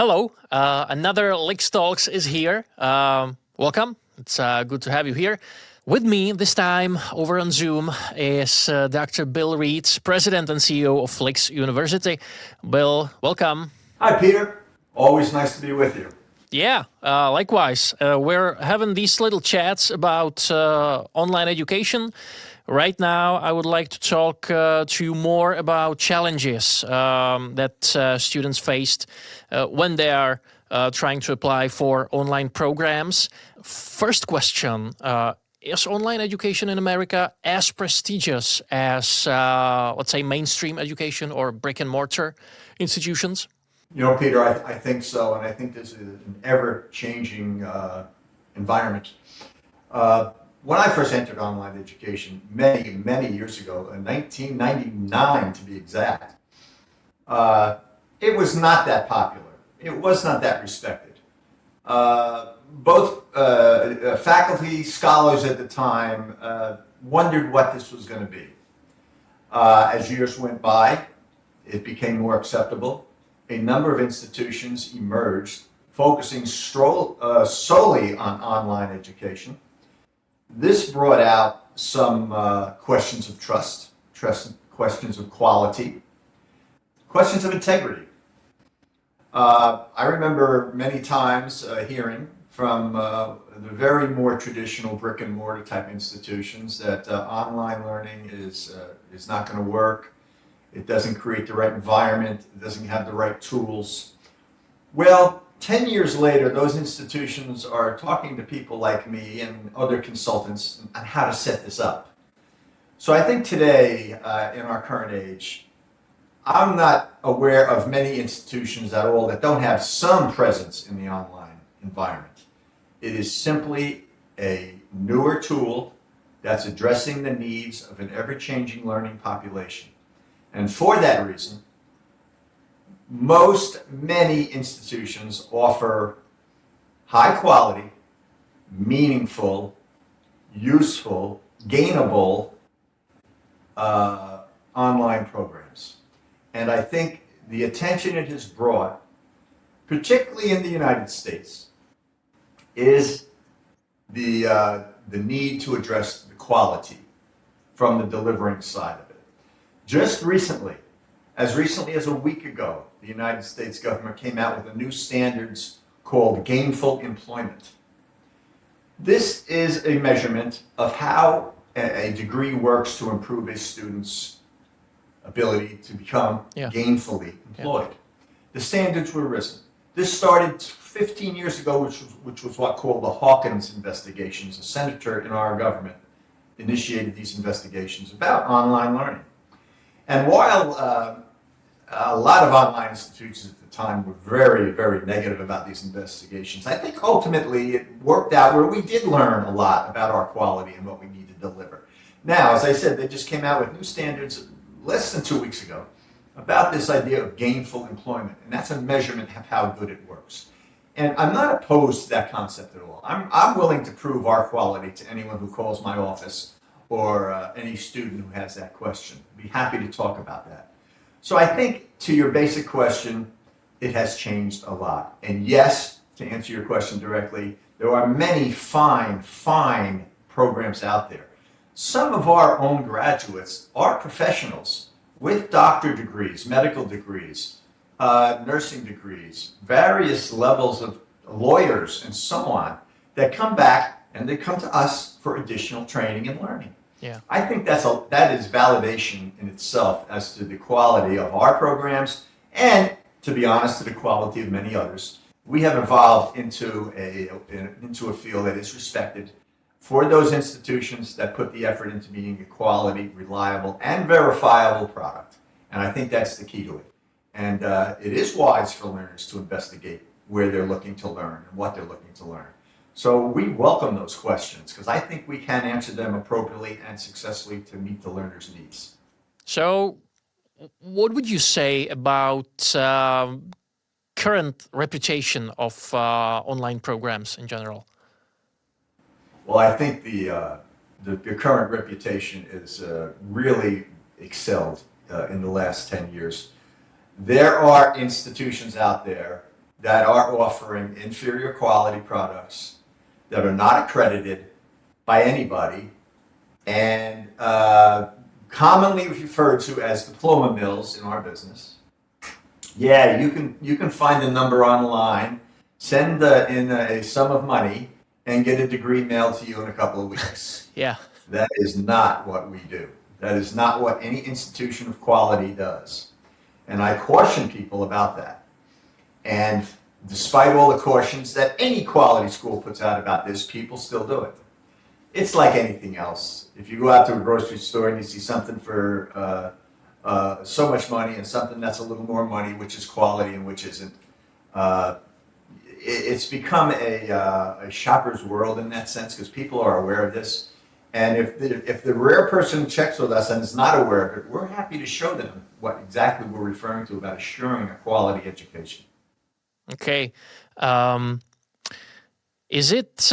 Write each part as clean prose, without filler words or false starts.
Hello, another LIGS Talks is here. Welcome. It's good to have you here. With me this time over on Zoom is Dr. Bill Reeds, President and CEO of LIGS University. Bill, welcome. Hi, Peter. Always nice to be with you. Yeah, likewise. We're having these little chats about online education. Right now, I would like to talk to you more about challenges that students faced when they are trying to apply for online programs. First question, is online education in America as prestigious as, let's say, mainstream education or brick-and-mortar institutions? You know, Peter, I think so, and I think this is an ever-changing environment. When I first entered online education many years ago, in 1999 to be exact, it was not that popular. It was not that respected. Both faculty, scholars at the time wondered what this was going to be. As years went by, it became more acceptable. A number of institutions emerged focusing solely on online education. This brought out some questions of trust, questions of quality, questions of integrity. I remember many times hearing from the very more traditional brick and mortar type institutions that online learning is not going to work. It doesn't create the right environment. It doesn't have the right tools. Well, 10 years later, those institutions are talking to people like me and other consultants on how to set this up. So I think today, in our current age, I'm not aware of many institutions at all that don't have some presence in the online environment. It is simply a newer tool that's addressing the needs of an ever-changing learning population. And for that reason, many institutions offer high quality, meaningful, useful, gainable online programs. And I think the attention it has brought, particularly in the United States, is the need to address the quality from the delivering side of it. Just recently, as a week ago, the United States government came out with a new standards called gainful employment. This is a measurement of how a degree works to improve a student's ability to become gainfully employed. The standards were risen. This started 15 years ago, which was what called the Hawkins investigations. A senator in our government initiated these investigations about online learning. And while a lot of online institutions at the time were very negative about these investigations, I think ultimately it worked out where we did learn a lot about our quality and what we need to deliver. Now, as I said, they just came out with new standards less than 2 weeks ago about this idea of gainful employment, and that's a measurement of how good it works. And I'm not opposed to that concept at all. I'm willing to prove our quality to anyone who calls my office or any student who has that question. I'd be happy to talk about that. So I think to your basic question, it has changed a lot. And yes, to answer your question directly, there are many fine programs out there. Some of our own graduates are professionals with doctor degrees, medical degrees, nursing degrees, various levels of lawyers and so on that come back and they come to us for additional training and learning. Yeah. I think that is validation in itself as to the quality of our programs and, to be honest, to the quality of many others. We have evolved into a field that is respected for those institutions that put the effort into being a quality, reliable, and verifiable product. And I think that's the key to it. And it is wise for learners to investigate where they're looking to learn and what they're looking to learn. So we welcome those questions because I think we can answer them appropriately and successfully to meet the learner's needs. So what would you say about current reputation of online programs in general? Well, I think the current reputation is really excelled in the last 10 years. There are institutions out there that are offering inferior quality products that are not accredited by anybody and commonly referred to as diploma mills in our business. Yeah, you can find the number online, send in a sum of money, and get a degree mailed to you in a couple of weeks. Yeah. That is not what we do. That is not what any institution of quality does. And I caution people about that. And despite all the cautions that any quality school puts out about this, people still do it. It's like anything else. If you go out to a grocery store and you see something for so much money and something that's a little more money, which is quality and which isn't, it's become a shopper's world in that sense because people are aware of this. And if the rare person checks with us and is not aware of it, we're happy to show them what exactly we're referring to about assuring a quality education. Okay. Is it?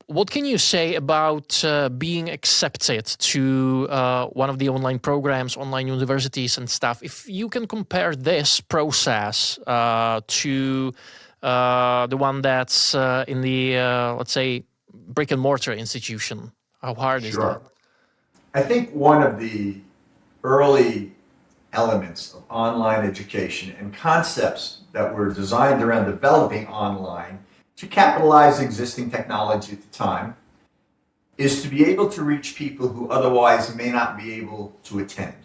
What can you say about being accepted to one of the online programs, online universities and stuff? If you can compare this process to the one that's in the, let's say, brick-and-mortar institution, how hard is that? I think one of the early elements of online education and concepts that were designed around developing online to capitalize existing technology at the time is to be able to reach people who otherwise may not be able to attend.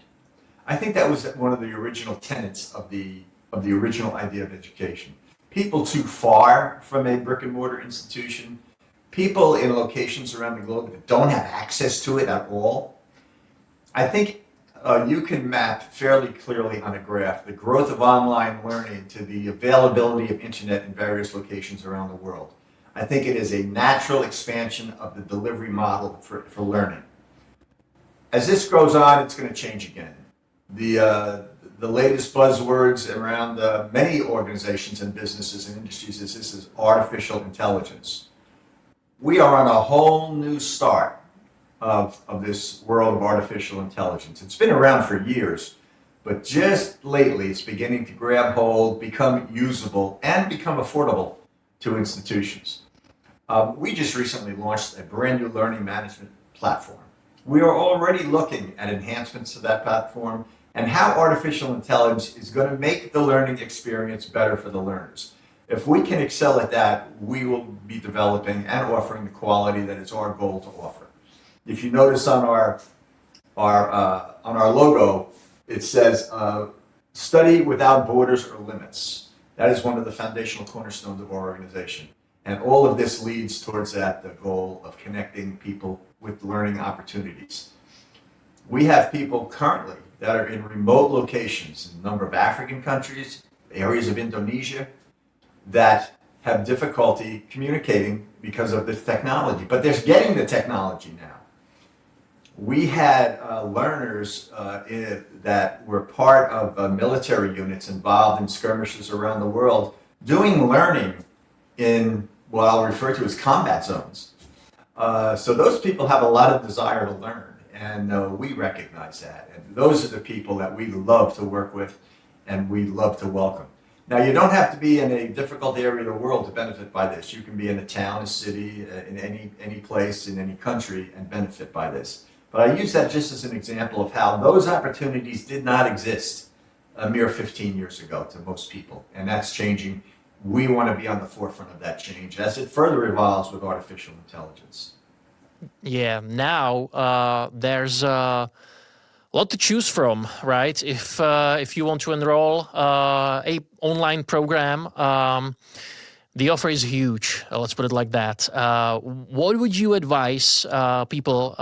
I think that was one of the original tenets of the original idea of education. People too far from a brick and mortar institution, people in locations around the globe that don't have access to it at all. I think you can map fairly clearly on a graph the growth of online learning to the availability of internet in various locations around the world. I think it is a natural expansion of the delivery model for learning. As this goes on, it's going to change again. The latest buzzwords around many organizations and businesses and industries is this is artificial intelligence. We are on a whole new start of this world of artificial intelligence. It's been around for years, but just lately it's beginning to grab hold, become usable, and become affordable to institutions. We just recently launched a brand new learning management platform. We are already looking at enhancements to that platform and how artificial intelligence is going to make the learning experience better for the learners. If we can excel at that, we will be developing and offering the quality that is our goal to offer. If you notice on our logo, it says "Study without borders or limits." That is one of the foundational cornerstones of our organization, and all of this leads towards the goal of connecting people with learning opportunities. We have people currently that are in remote locations in a number of African countries, areas of Indonesia, that have difficulty communicating because of this technology, but they're getting the technology now. We had learners that were part of military units involved in skirmishes around the world doing learning in what I'll refer to as combat zones. So those people have a lot of desire to learn, and we recognize that. And those are the people that we love to work with and we love to welcome. Now, you don't have to be in a difficult area of the world to benefit by this. You can be in a town, a city, in any place, in any country, and benefit by this. But I use that just as an example of how those opportunities did not exist a mere 15 years ago to most people. And that's changing. We want to be on the forefront of that change as it further evolves with artificial intelligence. Yeah, now there's a lot to choose from, right? If you want to enroll a online program, the offer is huge. Let's put it like that. What would you advise people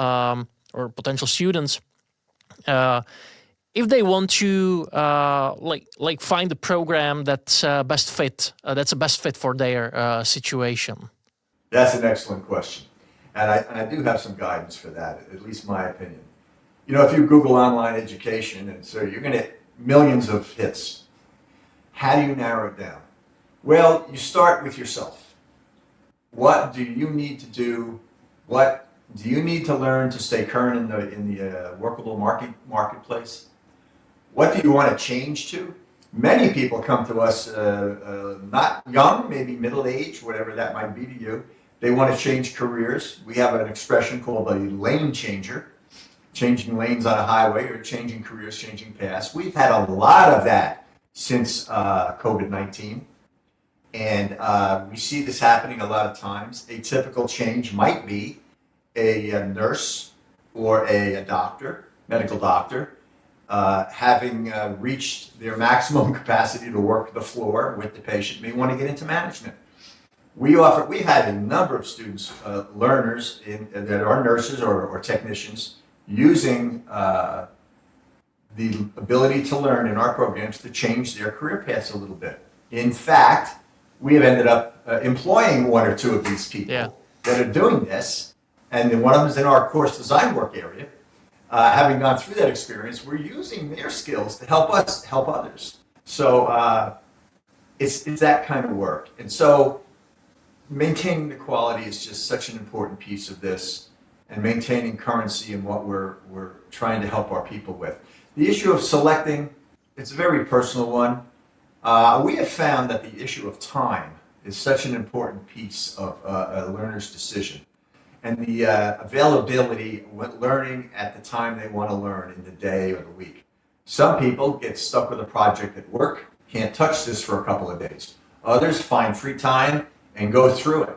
or potential students if they want to like find a program that's best fit? That's a best fit for their situation. That's an excellent question, and I do have some guidance for that, at least my opinion. You know, if you Google online education, and so you're going to get millions of hits. How do you narrow it down? Well, you start with yourself. What do you need to do? What do you need to learn to stay current in the workable marketplace? What do you want to change to? Many people come to us not young, maybe middle age, whatever that might be to you. They want to change careers. We have an expression called a lane changer, changing lanes on a highway or changing careers, changing paths. We've had a lot of that since COVID-19. And we see this happening a lot of times. A typical change might be a nurse or a doctor, medical doctor, having reached their maximum capacity to work the floor with the patient, may want to get into management. We've had a number of students, learners that are nurses or technicians, using the ability to learn in our programs to change their career paths a little bit. In fact, we have ended up employing one or two of these people that are doing this, and then one of them is in our course design work area. Having gone through that experience, we're using their skills to help us help others. So it's that kind of work. And so maintaining the quality is just such an important piece of this, and maintaining currency in what we're trying to help our people with. The issue of selecting, it's a very personal one. We have found that the issue of time is such an important piece of a learner's decision. And the availability with learning at the time they want to learn in the day or the week. Some people get stuck with a project at work, can't touch this for a couple of days. Others find free time and go through it.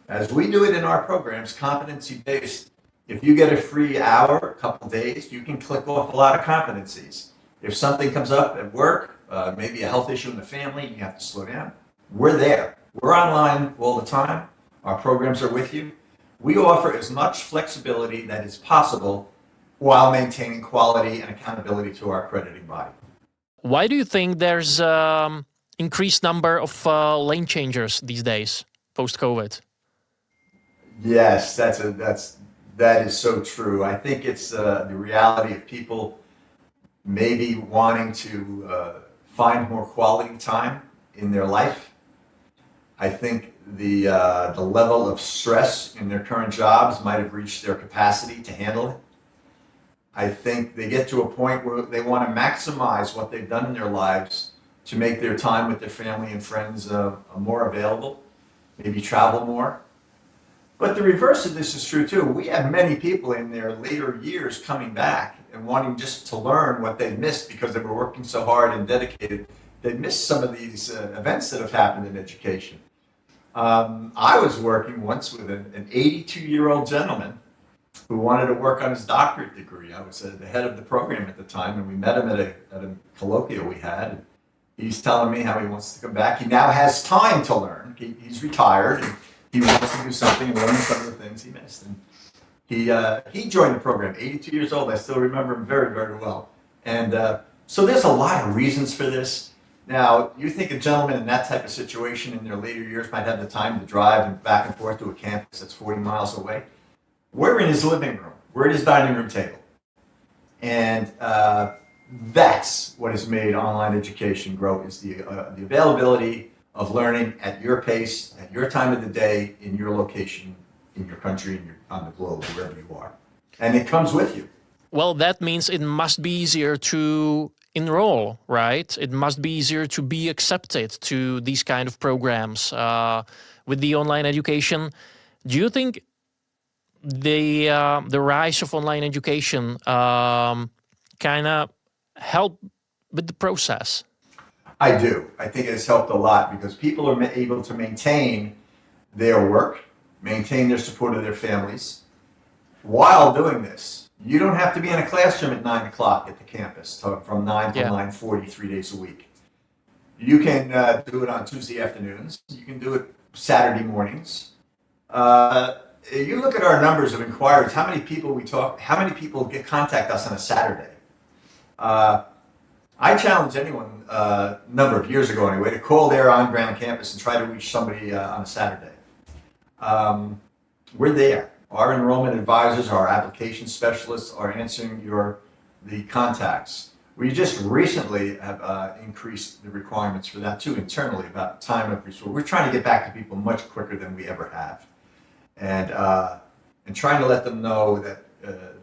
As we do it in our programs, competency-based, if you get a free hour, a couple of days, you can click off a lot of competencies. If something comes up at work, maybe a health issue in the family, you have to slow down. We're there. We're online all the time. Our programs are with you. We offer as much flexibility that is possible while maintaining quality and accountability to our accrediting body. Why do you think there's increased number of lane changers these days, post-COVID? Yes, that is so true. I think it's the reality of people maybe wanting to find more quality time in their life. I think the level of stress in their current jobs might have reached their capacity to handle it. I think they get to a point where they want to maximize what they've done in their lives to make their time with their family and friends more available, maybe travel more. But the reverse of this is true too. We have many people in their later years coming back and wanting just to learn what they missed because they were working so hard and dedicated. They missed some of these events that have happened in education. I was working once with an 82-year-old gentleman who wanted to work on his doctorate degree. I was the head of the program at the time, and we met him at a colloquium we had. He's telling me how he wants to come back. He now has time to learn. He's retired, and he wants to do something and learn some of the things he missed. And he joined the program, 82 years old. I still remember him very, very well. And so there's a lot of reasons for this. Now, you think a gentleman in that type of situation in their later years might have the time to drive back and forth to a campus that's 40 miles away. We're in his living room. We're at his dining room table. And that's what has made online education grow, is the availability of learning at your pace, at your time of the day, in your location, in your country, on the globe, wherever you are. And it comes with you. Well, that means it must be easier to enroll, right? It must be easier to be accepted to these kind of programs with the online education. Do you think the rise of online education kind of help with the process? I do. I think it has helped a lot because people are able to maintain their work, maintain their support of their families while doing this. You don't have to be in a classroom at 9 o'clock at the campus from 9 to 9:40, 3 days a week. You can do it on Tuesday afternoons. You can do it Saturday mornings. You look at our numbers of inquiries, how many people contact us on a Saturday. I challenge anyone, a number of years ago anyway, to call their on-ground campus and try to reach somebody on a Saturday. We're there. Our enrollment advisors, our application specialists are answering the contacts. We just recently have increased the requirements for that too internally about time of resort. We're trying to get back to people much quicker than we ever have. And trying to let them know that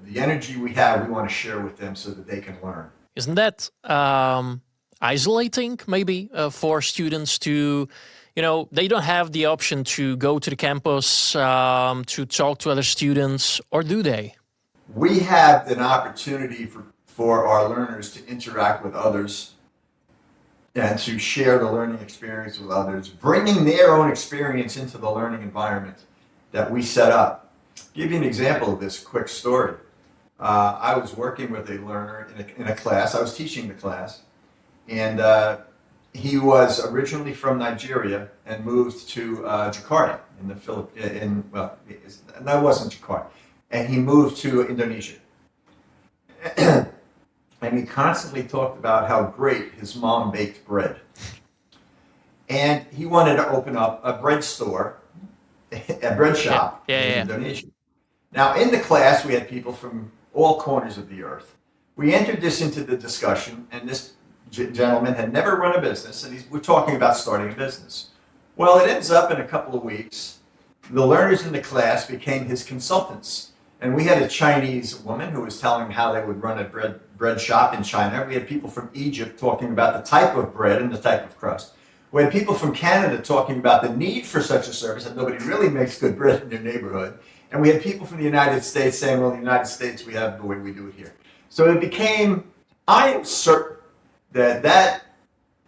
the energy we have, we want to share with them so that they can learn. Isn't that isolating maybe for students to, they don't have the option to go to the campus to talk to other students, or do they? We have an opportunity for our learners to interact with others and to share the learning experience with others, bringing their own experience into the learning environment that we set up. I'll give you an example of this quick story. I was working with a learner in a class. I was teaching the class, and he was originally from Nigeria and moved to Jakarta in the Philippines. Well, that wasn't Jakarta, and he moved to Indonesia. And he constantly talked about how great his mom baked bread. And he wanted to open up a bread store, a bread shop in Indonesia. Now, in the class, we had people from all corners of the earth. We entered this into the discussion, and this gentleman had never run a business, and we're talking about starting a business. Well, it ends up in a couple of weeks, the learners in the class became his consultants. And we had a Chinese woman who was telling how they would run a bread shop in China. We had people from Egypt talking about the type of bread and the type of crust. We had people from Canada talking about the need for such a service, that nobody really makes good bread in their neighborhood. And we had people from the United States saying, well, in the United States, we have the way we do it here. So it became, I am certain that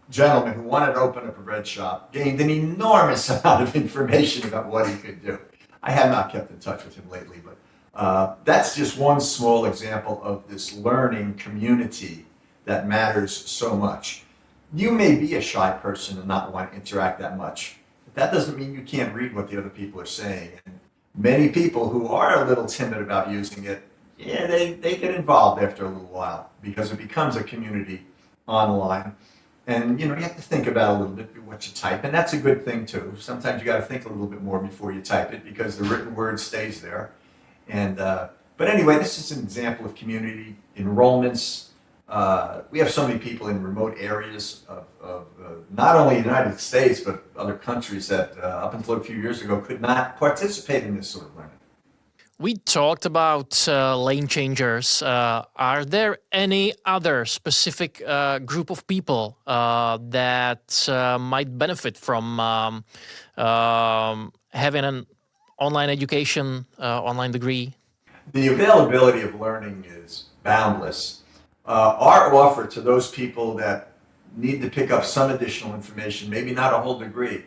gentleman who wanted to open up a bread shop gained an enormous amount of information about what he could do. I have not kept in touch with him lately, but that's just one small example of this learning community that matters so much. You may be a shy person and not want to interact that much, but that doesn't mean you can't read what the other people are saying. And many people who are a little timid about using it, they get involved after a little while because it becomes a community online. And you have to think about a little bit what you type, and that's a good thing too. Sometimes you got to think a little bit more before you type it because the written word stays there. And but anyway, this is an example of community enrollments. We have so many people in remote areas of not only the United States but other countries that up until a few years ago could not participate in this sort of learning. We talked about lane changers. Are there any other specific group of people that might benefit from having an online education, online degree? The availability of learning is boundless. Our offer to those people that need to pick up some additional information, maybe not a whole degree,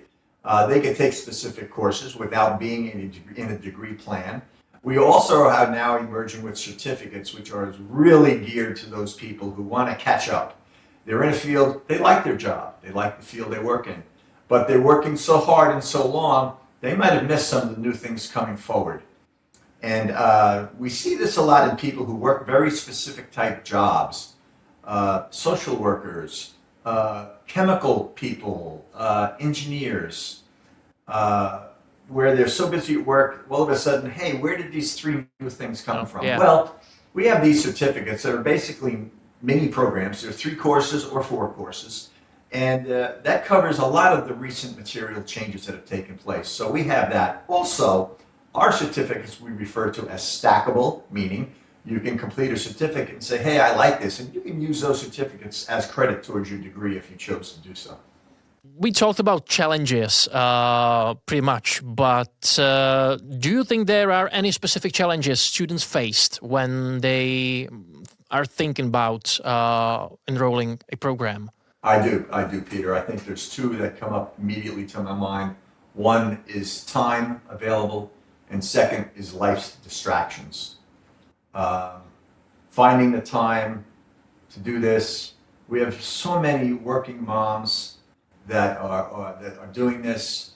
they can take specific courses without being in a degree plan. We also are now emerging with certificates, which are really geared to those people who want to catch up. They're in a field, they like their job, they like the field they work in, but they're working so hard and so long, they might have missed some of the new things coming forward. And we see this a lot in people who work very specific type jobs, social workers, chemical people, engineers, where they're so busy at work, all of a sudden, hey, where did these three new things come from? Yeah. Well, we have these certificates that are basically mini programs. They're 3 courses or 4 courses. And that covers a lot of the recent material changes that have taken place. So we have that. Also, our certificates we refer to as stackable, meaning you can complete a certificate and say, hey, I like this. And you can use those certificates as credit towards your degree if you chose to do so. We talked about challenges pretty much, but do you think there are any specific challenges students faced when they are thinking about enrolling a program? I do, Peter. I think there's 2 that come up immediately to my mind. One is time available, and second is life's distractions. Finding the time to do this. We have so many working moms that are doing this.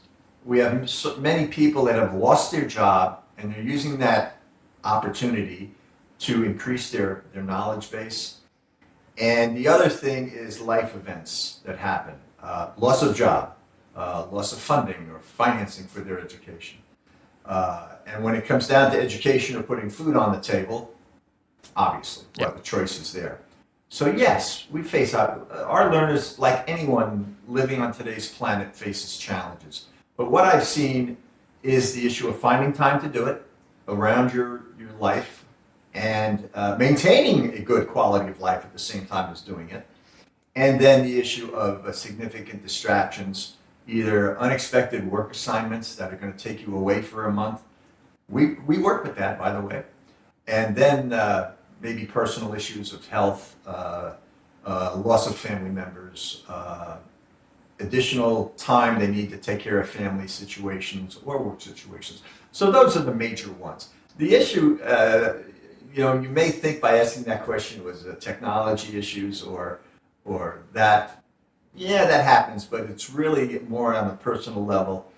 We have so many people that have lost their job, and they're using that opportunity to increase their knowledge base. And the other thing is life events that happen. Loss of job, loss of funding or financing for their education. And when it comes down to education or putting food on the table, obviously, well, the choice is there. So yes, we face our learners, like anyone living on today's planet, faces challenges. But what I've seen is the issue of finding time to do it around your life and maintaining a good quality of life at the same time as doing it. And then the issue of significant distractions, either unexpected work assignments that are going to take you away for a month. We work with that, by the way. And then maybe personal issues of health, loss of family members, additional time they need to take care of family situations or work situations. So those are the major ones. The issue, you may think by asking that question was technology issues or that. Yeah, that happens, but it's really more on a personal level,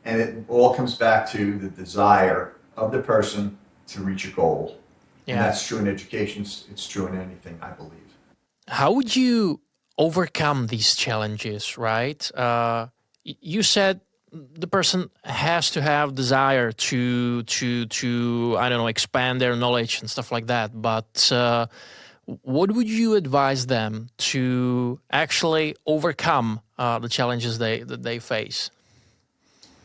and it all comes back to the desire of the person to reach a goal. Yeah. And that's true in education. It's true in anything, I believe. How would you overcome these challenges, right? You said the person has to have desire to I don't know, expand their knowledge and stuff like that. But what would you advise them to actually overcome the challenges that they face?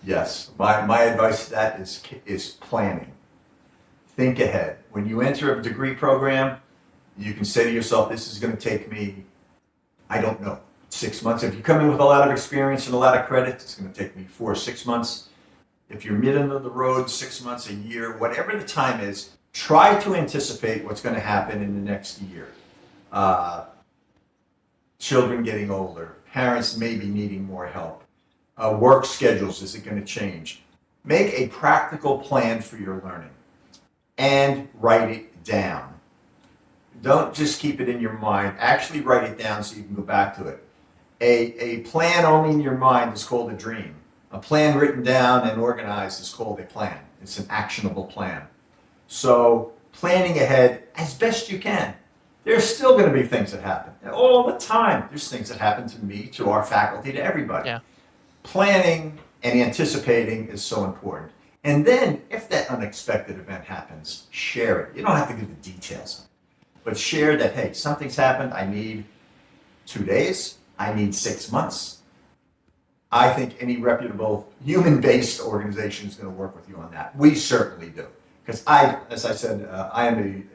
Yes, my advice to that is planning. Think ahead. When you enter a degree program, you can say to yourself, this is going to take me, I don't know, 6 months. If you come in with a lot of experience and a lot of credit, it's going to take me 4 or 6 months. If you're middle of the road, 6 months, a year, whatever the time is, try to anticipate what's going to happen in the next year. Children getting older, parents maybe needing more help. Work schedules, is it going to change? Make a practical plan for your learning and write it down. Don't just keep it in your mind. Actually write it down so you can go back to it. A plan only in your mind is called a dream. A plan written down and organized is called a plan. It's an actionable plan. So planning ahead as best you can. There's still going to be things that happen. All the time, there's things that happen to me, to our faculty, to everybody. Yeah. Planning and anticipating is so important. And then, if that unexpected event happens, share it. You don't have to give the details, but share that, hey, something's happened. I need 2 days. I need 6 months. I think any reputable human-based organization is going to work with you on that. We certainly do. Because as I said, I am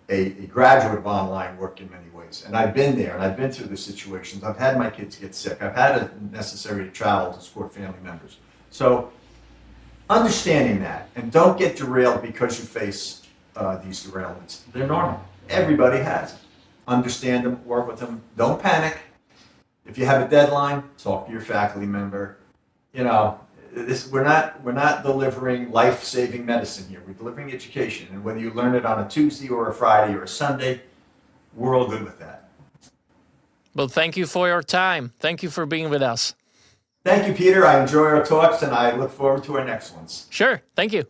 a graduate of online work in many ways. And I've been there, and I've been through the situations. I've had my kids get sick. I've had it necessary to travel to support family members. So understanding that, and don't get derailed because you face these derailments. They're normal. Everybody has it. Understand them, work with them. Don't panic. If you have a deadline, talk to your faculty member. You know, we're not delivering life-saving medicine here. We're delivering education. And whether you learn it on a Tuesday or a Friday or a Sunday, we're all good with that. Well, thank you for your time. Thank you for being with us. Thank you, Peter. I enjoy our talks, and I look forward to our next ones. Sure. Thank you.